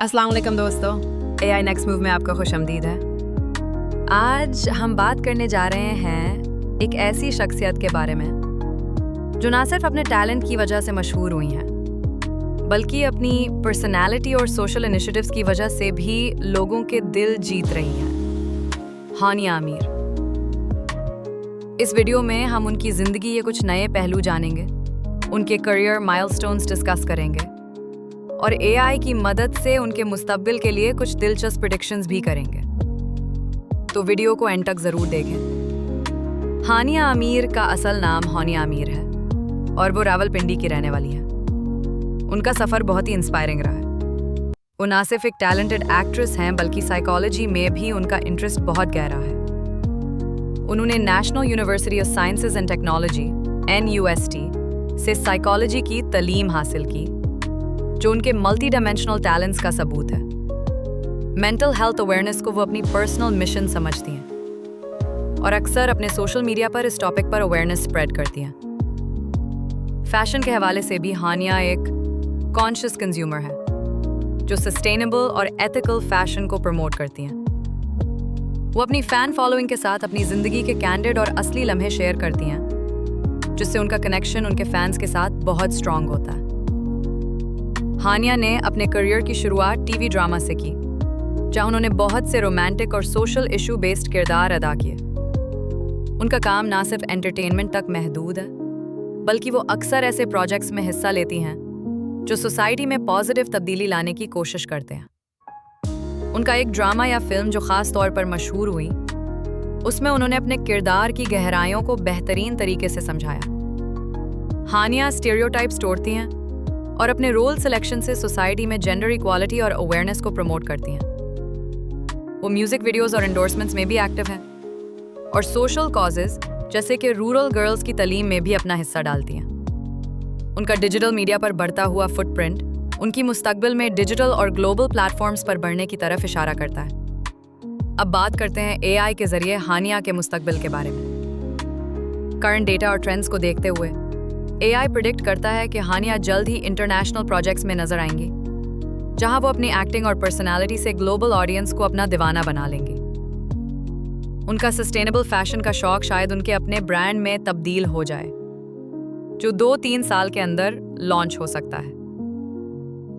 अस्सलाम वालेकुम दोस्तों, AI नेक्स्ट मूव में आपका खुशामदीद है। आज हम बात करने जा रहे हैं एक ऐसी शख्सियत के बारे में जो ना सिर्फ अपने टैलेंट की वजह से मशहूर हुई हैं, बल्कि अपनी पर्सनैलिटी और सोशल इनिशिएटिव्स की वजह से भी लोगों के दिल जीत रही हैं। हानिया आमिर। इस वीडियो में हम उनकी ज़िंदगी के कुछ नए पहलू जानेंगे, उनके करियर माइलस्टोन्स डिस्कस करेंगे और AI की मदद से उनके मुस्तकबिल के लिए कुछ दिलचस्प प्रेडिक्शंस भी करेंगे। तो वीडियो को एंड तक ज़रूर देखें। हानिया आमिर का असल नाम हानिया आमिर है और वो रावलपिंडी की रहने वाली हैं। उनका सफ़र बहुत ही इंस्पायरिंग रहा है। वो ना सिर्फ एक टैलेंटेड एक्ट्रेस हैं, बल्कि साइकोलॉजी में भी उनका इंटरेस्ट बहुत गहरा है। उन्होंने national university of sciences and technology NUST से साइकोलॉजी की तालीम हासिल की, जो उनके मल्टी डायमेंशनल टैलेंट्स का सबूत है। मेंटल हेल्थ अवेयरनेस को वो अपनी पर्सनल मिशन समझती हैं और अक्सर अपने सोशल मीडिया पर इस टॉपिक पर अवेयरनेस स्प्रेड करती हैं। फैशन के हवाले से भी हानिया एक कॉन्शियस कंज्यूमर है, जो सस्टेनेबल और एथिकल फैशन को प्रमोट करती हैं। वो अपनी फैन फॉलोइंग के साथ अपनी ज़िंदगी के कैंडिड और असली लम्हे शेयर करती हैं, जिससे उनका कनेक्शन उनके फैंस के साथ बहुत स्ट्रॉन्ग होता है। हानिया ने अपने करियर की शुरुआत टीवी ड्रामा से की, जहां उन्होंने बहुत से रोमांटिक और सोशल इशू बेस्ड किरदार अदा किए। उनका काम ना सिर्फ एंटरटेनमेंट तक महदूद है, बल्कि वो अक्सर ऐसे प्रोजेक्ट्स में हिस्सा लेती हैं जो सोसाइटी में पॉजिटिव तब्दीली लाने की कोशिश करते हैं। उनका एक ड्रामा या फिल्म जो ख़ास तौर पर मशहूर हुई, उसमें उन्होंने अपने किरदार की गहराइयों को बेहतरीन तरीके से समझाया। हानिया स्टीरियोटाइप्स तोड़ती हैं और अपने रोल सिलेक्शन से सोसाइटी में जेंडर इक्वालिटी और अवेयरनेस को प्रमोट करती हैं। वो म्यूजिक वीडियोस और एंडोर्समेंट्स में भी एक्टिव हैं और सोशल कॉजेज जैसे कि रूरल गर्ल्स की तालीम में भी अपना हिस्सा डालती हैं। उनका डिजिटल मीडिया पर बढ़ता हुआ फुटप्रिंट उनकी मुस्तकबिल में डिजिटल और ग्लोबल प्लेटफॉर्म्स पर बढ़ने की तरफ इशारा करता है। अब बात करते हैं AI के जरिए हानिया के मुस्तकबिल के बारे में। करंट डेटा और ट्रेंड्स को देखते हुए AI प्रिडिक्ट करता है कि हानिया जल्द ही इंटरनेशनल प्रोजेक्ट्स में नजर आएंगी, जहां वो अपनी एक्टिंग और पर्सनालिटी से ग्लोबल ऑडियंस को अपना दीवाना बना लेंगी। उनका सस्टेनेबल फैशन का शौक शायद उनके अपने ब्रांड में तब्दील हो जाए, जो 2-3 साल के अंदर लॉन्च हो सकता है।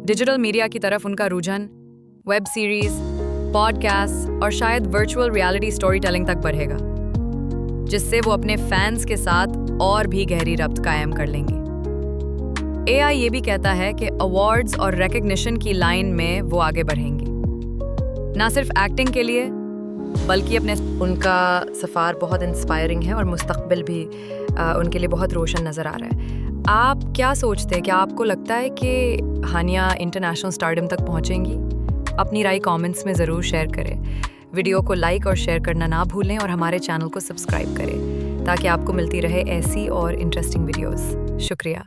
डिजिटल मीडिया की तरफ उनका रुझान वेब सीरीज, पॉडकास्ट और शायद वर्चुअल रियलिटी स्टोरी टेलिंग तक बढ़ेगा, जिससे वो अपने फैंस के साथ और भी गहरी रब्त कायम कर लेंगे। AI ये भी कहता है कि अवार्ड्स और रिकग्निशन की लाइन में वो आगे बढ़ेंगी, ना सिर्फ एक्टिंग के लिए बल्कि अपने। उनका सफ़र बहुत इंस्पायरिंग है और मुस्तकबिल भी उनके लिए बहुत रोशन नज़र आ रहा है। आप क्या सोचते हैं? क्या आपको लगता है कि हानिया इंटरनेशनल स्टारडम तक पहुंचेंगी? अपनी राय कमेंट्स में ज़रूर शेयर करें। वीडियो को लाइक और शेयर करना ना भूलें और हमारे चैनल को सब्सक्राइब करें, ताकि आपको मिलती रहे ऐसी और इंटरेस्टिंग वीडियोस। शुक्रिया।